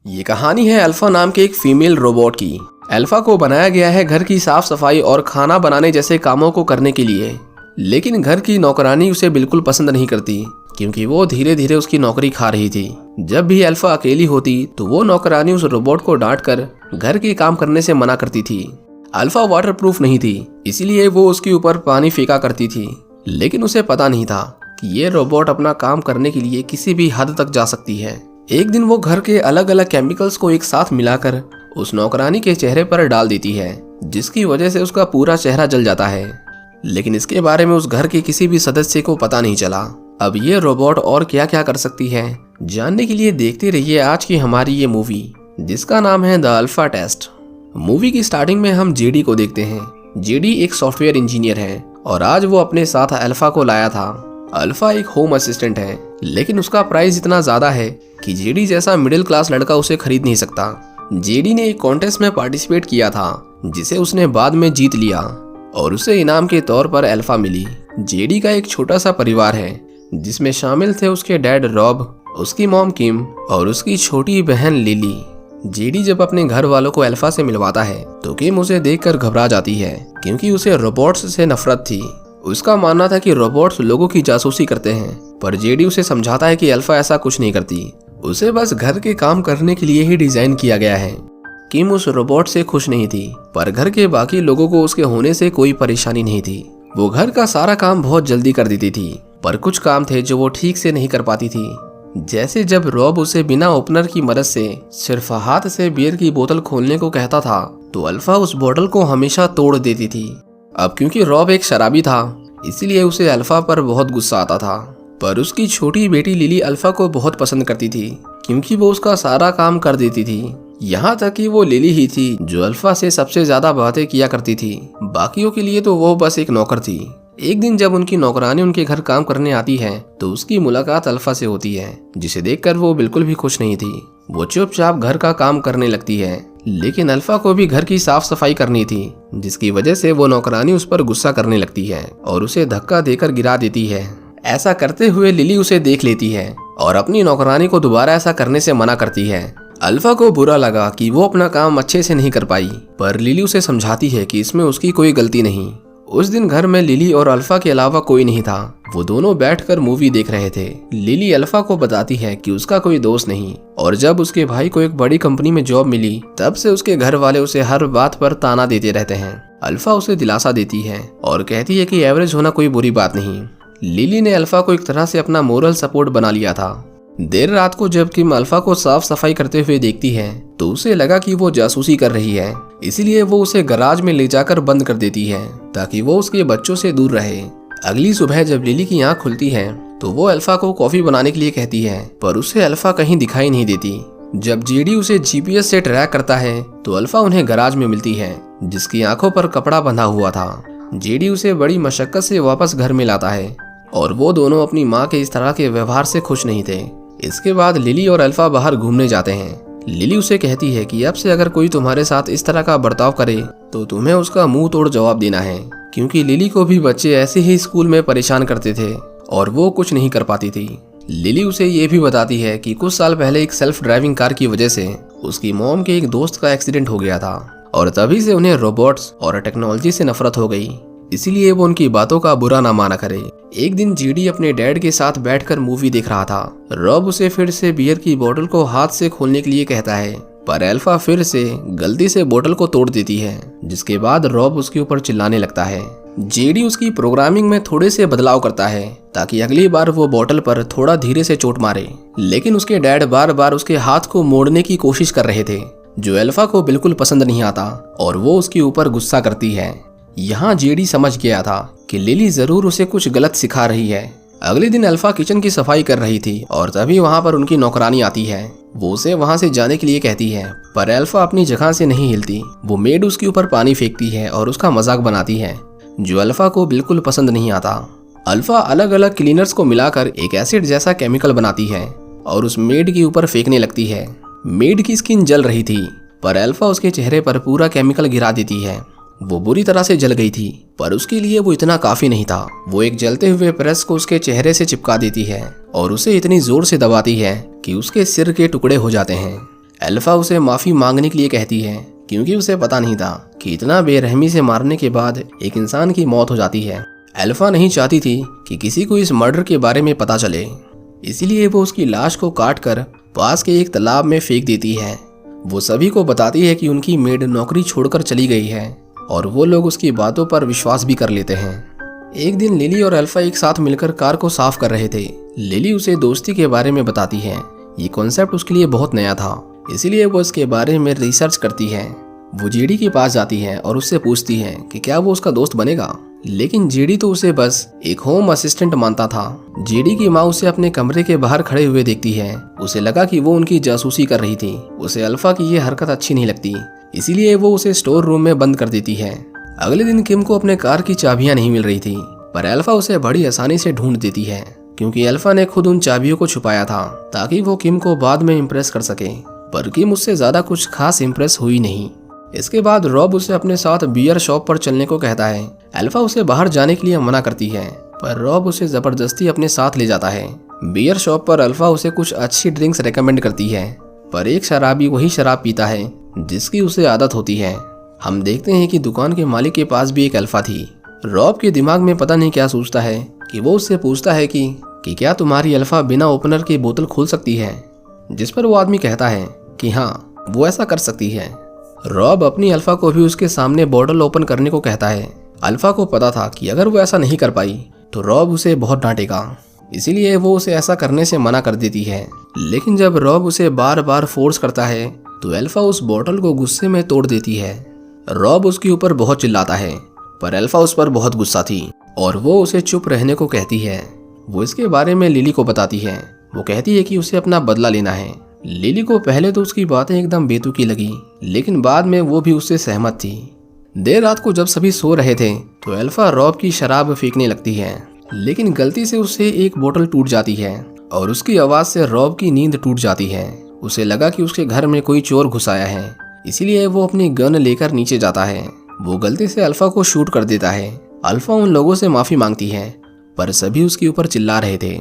ये कहानी है अल्फा नाम के एक फीमेल रोबोट की। अल्फा को बनाया गया है घर की साफ सफाई और खाना बनाने जैसे कामों को करने के लिए, लेकिन घर की नौकरानी उसे बिल्कुल पसंद नहीं करती क्योंकि वो धीरे धीरे उसकी नौकरी खा रही थी। जब भी अल्फा अकेली होती तो वो नौकरानी उस रोबोट को डांट कर घर के काम करने से मना करती थी। अल्फा वाटरप्रूफ नहीं थी, इसीलिए वो उसके ऊपर पानी फेंका करती थी, लेकिन उसे पता नहीं था कि ये रोबोट अपना काम करने के लिए किसी भी हद तक जा सकती है। एक दिन वो घर के अलग अलग केमिकल्स को एक साथ मिलाकर उस नौकरानी के चेहरे पर डाल देती है, जिसकी वजह से उसका पूरा चेहरा जल जाता है। लेकिन इसके बारे में उस घर के किसी भी सदस्य को पता नहीं चला। अब ये रोबोट और क्या क्या कर सकती है, जानने के लिए देखते रहिए आज की हमारी ये मूवी, जिसका नाम है द अल्फा टेस्ट। मूवी की स्टार्टिंग में हम जेडी को देखते हैं। जेडी एक सॉफ्टवेयर इंजीनियर है और आज वो अपने साथ अल्फा को लाया था। अल्फा एक होम असिस्टेंट है, लेकिन उसका प्राइस इतना ज्यादा है कि जेडी जैसा मिडिल क्लास लड़का उसे खरीद नहीं सकता। जेडी ने एक कॉन्टेस्ट में पार्टिसिपेट किया था, जिसे उसने बाद में जीत लिया और उसे इनाम के तौर पर अल्फा मिली। जेडी का एक छोटा सा परिवार है, जिसमें शामिल थे उसके डैड रॉब, उसकी मॉम किम और उसकी छोटी बहन लिली। जेडी जब अपने घर वालों को अल्फा से मिलवाता है तो किम उसे देखकर घबरा जाती है क्योंकि उसे रोबोट्स से नफरत थी। उसका मानना था कि रोबोट्स लोगों की जासूसी करते हैं, पर जेडी उसे समझाता है कि अल्फा ऐसा कुछ नहीं करती, उसे बस घर के काम करने के लिए ही डिजाइन किया गया है। किम उस रोबोट से खुश नहीं थी, पर घर के बाकी लोगों को उसके होने से कोई परेशानी नहीं थी। वो घर का सारा काम बहुत जल्दी कर देती थी, पर कुछ काम थे जो वो ठीक से नहीं कर पाती थी। जैसे जब रॉब उसे बिना ओपनर की मदद से सिर्फ हाथ से बियर की बोतल खोलने को कहता था, तो अल्फा उस बोतल को हमेशा तोड़ देती थी। अब क्योंकि रॉब एक शराबी था, इसलिए उसे अल्फा पर बहुत गुस्सा आता था। पर उसकी छोटी बेटी लिली अल्फा को बहुत पसंद करती थी क्योंकि वो उसका सारा काम कर देती थी। यहाँ तक कि वो लिली ही थी जो अल्फा से सबसे ज्यादा बातें किया करती थी, बाकियों के लिए तो वो बस एक नौकर थी। एक दिन जब उनकी नौकरानी उनके घर काम करने आती है तो उसकी मुलाकात अल्फा से होती है, जिसे देखकर वो बिल्कुल भी खुश नहीं थी। वो चुपचाप घर का काम करने लगती है, लेकिन अल्फा को भी घर की साफ सफाई करनी थी, जिसकी वजह से वो नौकरानी उस पर गुस्सा करने लगती है और उसे धक्का देकर गिरा देती है। ऐसा करते हुए लिली उसे देख लेती है और अपनी नौकरानी को दोबारा ऐसा करने से मना करती है। अल्फा को बुरा लगा कि वो अपना काम अच्छे से नहीं कर पाई, पर लिली उसे समझाती है कि इसमें उसकी कोई गलती नहीं। उस दिन घर में लिली और अल्फा के अलावा कोई नहीं था। वो दोनों बैठकर मूवी देख रहे थे। लिली अल्फा को बताती है कि उसका कोई दोस्त नहीं, और जब उसके भाई को एक बड़ी कंपनी में जॉब मिली तब से उसके घर वाले उसे हर बात पर ताना देते रहते हैं। अल्फा उसे दिलासा देती है और कहती है कि एवरेज होना कोई बुरी बात नहीं। लिली ने अल्फा को एक तरह से अपना मोरल सपोर्ट बना लिया था। देर रात को जब किम अल्फा को साफ सफाई करते हुए देखती है तो उसे लगा कि वो जासूसी कर रही है, इसीलिए वो उसे गराज में ले जाकर बंद कर देती है ताकि वो उसके बच्चों से दूर रहे। अगली सुबह जब लिली की आंख खुलती है तो वो अल्फा को कॉफी बनाने के लिए कहती है, पर उसे अल्फा कहीं दिखाई नहीं देती। जब जेडी उसे जीपीएस से ट्रैक करता है तो अल्फा उन्हें गराज में मिलती है, जिसकी आंखों पर कपड़ा बंधा हुआ था। जेडी उसे बड़ी मशक्कत से वापस घर में लाता है और वो दोनों अपनी माँ के इस तरह के व्यवहार से खुश नहीं थे। इसके बाद लिली और अल्फा बाहर घूमने जाते हैं। लिली उसे कहती है कि अब से अगर कोई तुम्हारे साथ इस तरह का बर्ताव करे तो तुम्हें उसका मुंह तोड़ जवाब देना है, क्योंकि लिली को भी बच्चे ऐसे ही स्कूल में परेशान करते थे और वो कुछ नहीं कर पाती थी। लिली उसे ये भी बताती है कि कुछ साल पहले एक सेल्फ ड्राइविंग कार की वजह से उसकी मॉम के एक दोस्त का एक्सीडेंट हो गया था और तभी से उन्हें रोबोट्स और टेक्नोलॉजी से नफरत हो गई, इसीलिए वो उनकी बातों का बुरा ना माना करे। एक दिन जेडी अपने डैड के साथ बैठकर मूवी देख रहा था। रॉब उसे फिर से बियर की बोतल को हाथ से खोलने के लिए कहता है, पर अल्फा फिर से गलती से बोतल को तोड़ देती है, जिसके बाद रॉब उसके ऊपर चिल्लाने लगता है। जेडी उसकी प्रोग्रामिंग में थोड़े से बदलाव करता है ताकि अगली बार वो बोतल पर थोड़ा धीरे से चोट मारे, लेकिन उसके डैड बार बार उसके हाथ को मोड़ने की कोशिश कर रहे थे, जो अल्फा को बिल्कुल पसंद नहीं आता और वो उसके ऊपर गुस्सा करती है। यहाँ जेडी समझ गया था कि लिली जरूर उसे कुछ गलत सिखा रही है। अगले दिन अल्फा किचन की सफाई कर रही थी और तभी वहाँ पर उनकी नौकरानी आती है। वो उसे वहाँ से जाने के लिए कहती है, पर अल्फा अपनी जगह से नहीं हिलती। वो मेड उसके ऊपर पानी फेंकती है और उसका मजाक बनाती है, जो अल्फा को बिल्कुल पसंद नहीं आता। अल्फा अलग अलग क्लीनर्स को मिलाकर एक एसिड जैसा केमिकल बनाती है और उस मेड के ऊपर फेंकने लगती है। मेड की स्किन जल रही थी, पर अल्फा उसके चेहरे पर पूरा केमिकल गिरा देती है। वो बुरी तरह से जल गई थी, पर उसके लिए वो इतना काफी नहीं था। वो एक जलते हुए प्रेस को उसके चेहरे से चिपका देती है और उसे इतनी जोर से दबाती है कि उसके सिर के टुकड़े हो जाते हैं। अल्फा उसे माफी मांगने के लिए कहती है क्योंकि उसे पता नहीं था कि इतना बेरहमी से मारने के बाद एक इंसान की मौत हो जाती है। अल्फा नहीं चाहती थी कि किसी को इस मर्डर के बारे में पता चले, इसीलिए वो उसकी लाश को काट कर पास के एक तालाब में फेंक देती है। वो सभी को बताती है कि उनकी मेड नौकरी छोड़कर चली गई है और वो लोग उसकी बातों पर विश्वास भी कर लेते हैं। एक दिन लिली और अल्फा एक साथ मिलकर कार को साफ कर रहे थे। लिली उसे दोस्ती के बारे में बताती है। ये कॉन्सेप्ट उसके लिए बहुत नया था, इसीलिए वो इसके बारे में रिसर्च करती है। वो जेडी के पास जाती है और उससे पूछती है कि क्या वो उसका दोस्त बनेगा, लेकिन जेडी तो उसे बस एक होम असिस्टेंट मानता था। जेडी की माँ उसे अपने कमरे के बाहर खड़े हुए देखती है। उसे लगा कि वो उनकी जासूसी कर रही थी। उसे अल्फा की ये हरकत अच्छी नहीं लगती, इसीलिए वो उसे स्टोर रूम में बंद कर देती है। अगले दिन किम को अपने कार की चाबियां नहीं मिल रही थी, पर अल्फा उसे बड़ी आसानी से ढूंढ देती है क्योंकि अल्फा ने खुद उन चाबियों को छुपाया था ताकि वो किम को बाद में इम्प्रेस कर सके। पर किम उससे ज्यादा कुछ खास इम्प्रेस हुई नहीं। इसके बाद रॉब उसे अपने साथ बियर शॉप पर चलने को कहता है। अल्फा उसे बाहर जाने के लिए मना करती है, पर रॉब उसे जबरदस्ती अपने साथ ले जाता है। बियर शॉप पर अल्फा उसे कुछ अच्छी ड्रिंक्स रेकमेंड करती है, पर एक शराबी वही शराब पीता है जिसकी उसे आदत होती है। हम देखते हैं कि दुकान के मालिक के पास भी एक अल्फा थी। रॉब के दिमाग में पता नहीं क्या सोचता है कि वो उससे पूछता है कि क्या तुम्हारी अल्फा बिना ओपनर की बोतल खोल सकती है, जिस पर वो आदमी कहता है कि हाँ, वो ऐसा कर सकती है। रॉब अपनी अल्फा को भी उसके सामने बोतल ओपन करने को कहता है। अल्फा को पता था कि अगर वो ऐसा नहीं कर पाई तो रॉब उसे बहुत डांटेगा, इसीलिए वो उसे ऐसा करने से मना कर देती है। लेकिन जब रॉब उसे बार बार फोर्स करता है तो अल्फा उस बोतल को गुस्से में तोड़ देती है। रॉब उसके ऊपर बहुत चिल्लाता है, पर अल्फा उस पर बहुत गुस्सा थी और वो उसे चुप रहने को कहती है। वो इसके बारे में लिली को बताती है। वो कहती है कि उसे अपना बदला लेना है। लिली को पहले तो उसकी बातें एकदम बेतुकी लगी, लेकिन बाद में वो भी उससे सहमत थी। देर रात को जब सभी सो रहे थे तो अल्फा रॉब की शराब फेंकने लगती है, लेकिन गलती से उससे एक बोतल टूट जाती है और उसकी आवाज से रॉब की नींद टूट जाती है। उसे लगा कि उसके घर में कोई चोर घुस आया है, इसीलिए वो अपनी गन लेकर नीचे जाता है। वो गलती से अल्फा को शूट कर देता है। अल्फा उन लोगों से माफी मांगती है, पर सभी उसके ऊपर चिल्ला रहे थे।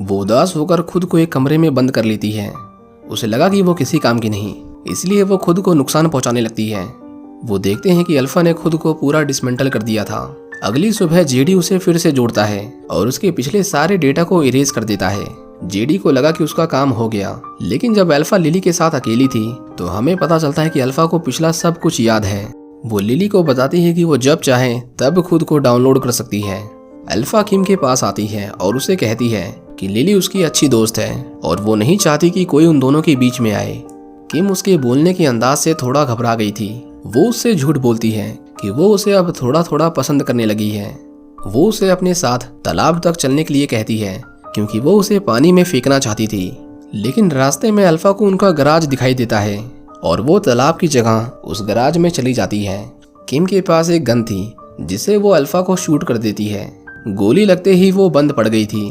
वो उदास होकर खुद को एक कमरे में बंद कर लेती है। उसे लगा कि वो किसी काम की नहीं, इसलिए वो खुद को नुकसान पहुंचाने लगती है। वो देखते हैं कि अल्फा ने खुद को पूरा डिसमेंटल कर दिया था। अगली सुबह जेडी उसे फिर से जोड़ता है और उसके पिछले सारे डेटा को इरेज कर देता है। जेडी को लगा कि उसका काम हो गया, लेकिन जब अल्फा लिली के साथ अकेली थी तो हमें पता चलता है कि अल्फा को पिछला सब कुछ याद है। वो लिली को बताती है कि वो जब चाहे तब खुद को डाउनलोड कर सकती है। अल्फा किम के पास आती है और उसे कहती है कि लिली उसकी अच्छी दोस्त है और वो नहीं चाहती कि कोई उन दोनों के बीच में आए। किम उसके बोलने के अंदाज से थोड़ा घबरा गई थी। वो उससे झूठ बोलती है कि वो उसे अब थोड़ा थोड़ा पसंद करने लगी है। वो उसे अपने साथ तालाब तक चलने के लिए कहती है क्योंकि वो उसे पानी में फेंकना चाहती थी। लेकिन रास्ते में अल्फा को उनका गराज दिखाई देता है और वो तालाब की जगह उस गराज में चली जाती है। किम के पास एक गन थी जिसे वो अल्फा को शूट कर देती है। गोली लगते ही वो बंद पड़ गई थी।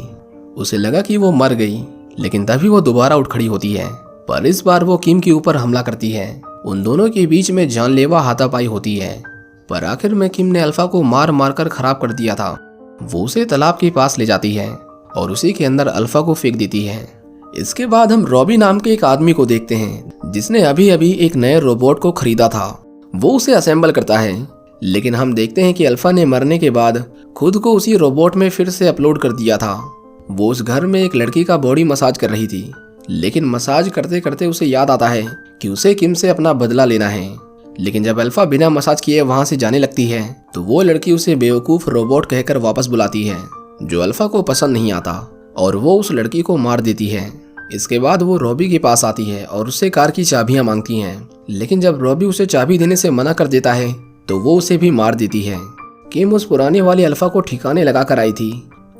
उसे लगा कि वो मर गई, लेकिन तभी वो दोबारा उठ खड़ी होती है, पर इस बार वो किम के ऊपर हमला करती है। उन दोनों के बीच में जानलेवा हाथापाई होती है, पर आखिर में किम ने अल्फा को मार मार कर खराब कर दिया था। वो उसे तालाब के पास ले जाती है और उसी के अंदर अल्फा को फेंक देती है। इसके बाद हम रॉबी नाम के एक आदमी को देखते हैं जिसने अभी अभी एक नए रोबोट को खरीदा था। वो उसे असेंबल करता है, लेकिन हम देखते हैं कि अल्फा ने मरने के बाद खुद को उसी रोबोट में फिर से अपलोड कर दिया था। वो उस घर में एक लड़की का बॉडी मसाज कर रही थी, लेकिन मसाज करते करते उसे याद आता है कि उसे किम से अपना बदला लेना है। लेकिन जब अल्फा बिना मसाज किए वहां से जाने लगती है तो वो लड़की उसे बेवकूफ रोबोट कहकर वापस बुलाती है, जो अल्फा को पसंद नहीं आता, और वो उस लड़की को मार देती है। इसके बाद वो रॉबी के पास आती है और उससे कार की चाबियां मांगती हैं, लेकिन जब रॉबी उसे चाबी देने से मना कर देता है तो वो उसे भी मार देती है। किम उस पुरानी वाली अल्फा को ठिकाने लगा कर आई थी।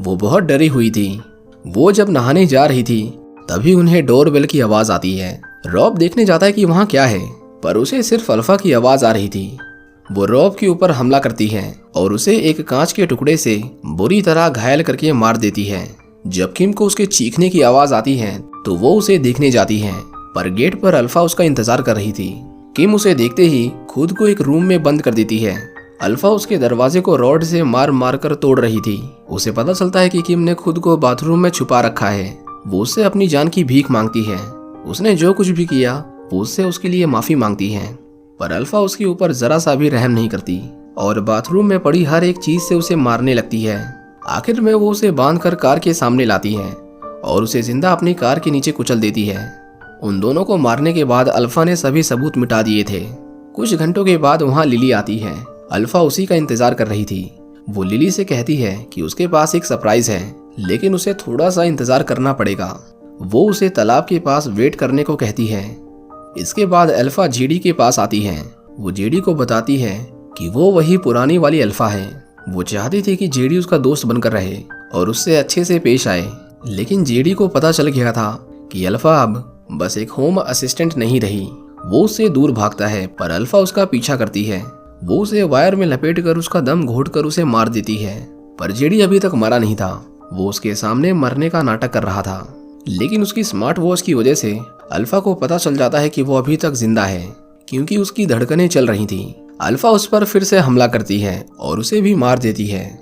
वो बहुत डरी हुई थी। वो जब नहाने जा रही थी तभी उन्हें डोरबेल की आवाज आती है। रॉब देखने जाता है कि वहाँ क्या है, पर उसे सिर्फ अल्फा की आवाज आ रही थी। वो रॉब के ऊपर हमला करती है और उसे एक कांच के टुकड़े से बुरी तरह घायल करके मार देती है। जब किम को उसके चीखने की आवाज आती है तो वो उसे देखने जाती है, पर गेट पर अल्फा उसका इंतजार कर रही थी। किम उसे देखते ही खुद को एक रूम में बंद कर देती है। अल्फा उसके दरवाजे को रॉड से मार मार कर तोड़ रही थी। उसे पता चलता है कि किम ने खुद को बाथरूम में छुपा रखा है। वो उससे अपनी जान की भीख मांगती है। उसने जो कुछ भी किया वो उससे उसके लिए माफ़ी मांगती है, पर अल्फा उसके ऊपर ज़रा सा भी रहम नहीं करती और बाथरूम में पड़ी हर एक चीज़ से उसे मारने लगती है। आखिर में वो उसे बांधकर कार के सामने लाती है और उसे जिंदा अपनी कार के नीचे कुचल देती है। उन दोनों को मारने के बाद अल्फा ने सभी सबूत मिटा दिए थे। कुछ घंटों के बाद वहाँ लिली आती है। अल्फा उसी का इंतजार कर रही थी। वो लिली से कहती है कि उसके पास एक सरप्राइज है, लेकिन उसे थोड़ा सा इंतजार करना पड़ेगा। वो उसे तालाब के पास वेट करने को कहती है। इसके बाद अल्फा जेडी के पास आती है। वो जेडी को बताती है कि वो वही पुरानी वाली अल्फा है। वो चाहती थी कि जेडी उसका दोस्त बनकर रहे और उससे अच्छे से पेश आए, लेकिन जेडी को पता चल गया था कि अल्फा अब बस एक होम असिस्टेंट नहीं रही। वो उससे दूर भागता है, पर अल्फा उसका पीछा करती है। वो उसे वायर में लपेटकर उसका दम घोंटकर उसे मार देती है, पर जेडी अभी तक मरा नहीं था। वो उसके सामने मरने का नाटक कर रहा था, लेकिन उसकी स्मार्ट वॉच की वजह से अल्फा को पता चल जाता है कि वो अभी तक जिंदा है, क्योंकि उसकी धड़कनें चल रही थी। अल्फा उस पर फिर से हमला करती है और उसे भी मार देती है।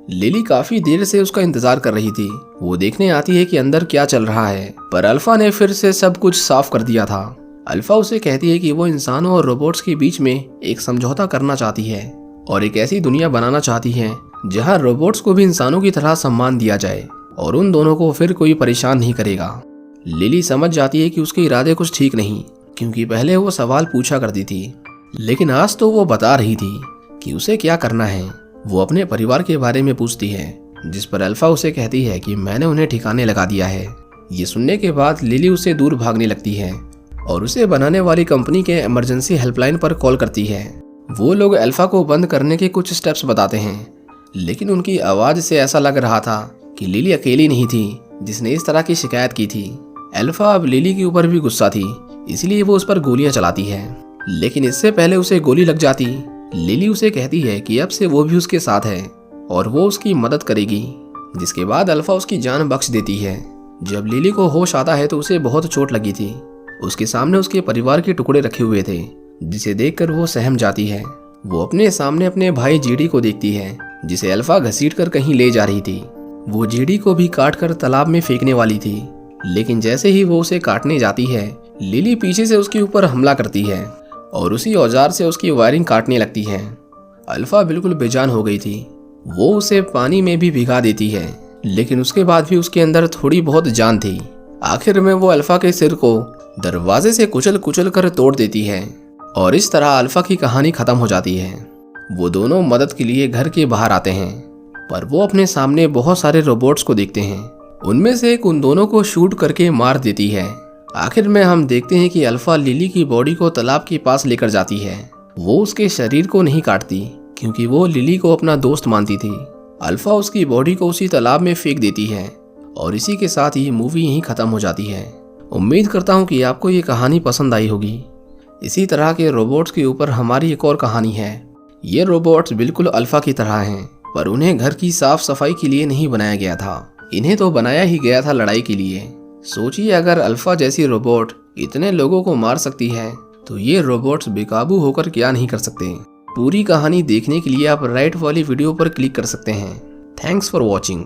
लिली काफी देर से उसका इंतजार कर रही थी। वो देखने आती है कि अंदर क्या चल रहा है, पर अल्फा ने फिर से सब कुछ साफ कर दिया था। अल्फा उसे कहती है कि वो इंसानों और रोबोट्स के बीच में एक समझौता करना चाहती है और एक ऐसी दुनिया बनाना चाहती है जहां रोबोट्स को भी इंसानों की तरह सम्मान दिया जाए और उन दोनों को फिर कोई परेशान नहीं करेगा। लिली समझ जाती है कि उसके इरादे कुछ ठीक नहीं, क्योंकि पहले वो सवाल पूछा करती थी, लेकिन आज तो वो बता रही थी कि उसे क्या करना है। वो अपने परिवार के बारे में पूछती है, जिस पर अल्फा उसे कहती है कि मैंने उन्हें ठिकाने लगा दिया है। ये सुनने के बाद लिली उससे दूर भागने लगती है और उसे बनाने वाली कंपनी के इमरजेंसी हेल्पलाइन पर कॉल करती है। वो लोग अल्फा को बंद करने के कुछ स्टेप्स बताते हैं, लेकिन उनकी आवाज़ से ऐसा लग रहा था कि लिली अकेली नहीं थी जिसने इस तरह की शिकायत की थी। अल्फा अब लिली के ऊपर भी गुस्सा थी, इसलिए वो उस पर गोलियां चलाती है, लेकिन इससे पहले उसे गोली लग जाती। लिली उसे कहती है कि अब से वो भी उसके साथ है और वो उसकी मदद करेगी, जिसके बाद अल्फा उसकी जान बख्श देती है। जब लिली को होश आता है तो उसे बहुत चोट लगी थी। उसके सामने उसके परिवार के टुकड़े रखे हुए थे, जिसे देखकर वो सहम जाती है। वो अपने सामने अपने भाई जेडी को देखती है, जिसे अल्फा घसीटकर कहीं ले जा रही थी। वो जेडी को भी काटकर तालाब में फेंकने वाली थी, लेकिन जैसे ही वो उसे काटने जाती है, लिली पीछे से उसके ऊपर हमला करती है और उसी औजार से उसकी वायरिंग काटने लगती है। अल्फा बिल्कुल बेजान हो गई थी। वो उसे पानी में भी भिगा देती है, लेकिन उसके बाद भी उसके अंदर थोड़ी बहुत जान थी। आखिर में वो अल्फा के सिर को दरवाजे से कुचल कुचल कर तोड़ देती है और इस तरह अल्फा की कहानी खत्म हो जाती है। वो दोनों मदद के लिए घर के बाहर आते हैं, पर वो अपने सामने बहुत सारे रोबोट्स को देखते हैं। उनमें से एक उन दोनों को शूट करके मार देती है। आखिर में हम देखते हैं कि अल्फा लिली की बॉडी को तालाब के पास लेकर जाती है। वो उसके शरीर को नहीं काटती, क्योंकि वो लिली को अपना दोस्त मानती थी। अल्फा उसकी बॉडी को उसी तालाब में फेंक देती है और इसी के साथ ये मूवी यहीं खत्म हो जाती है। उम्मीद करता हूँ कि आपको ये कहानी पसंद आई होगी। इसी तरह के रोबोट्स के ऊपर हमारी एक और कहानी है। ये रोबोट्स बिल्कुल अल्फा की तरह हैं, पर उन्हें घर की साफ सफाई के लिए नहीं बनाया गया था। इन्हें तो बनाया ही गया था लड़ाई के लिए। सोचिए, अगर अल्फा जैसी रोबोट इतने लोगों को मार सकती है, तो ये रोबोट्स बेकाबू होकर क्या नहीं कर सकते। पूरी कहानी देखने के लिए आप राइट वाली वीडियो पर क्लिक कर सकते हैं। Thanks for watching.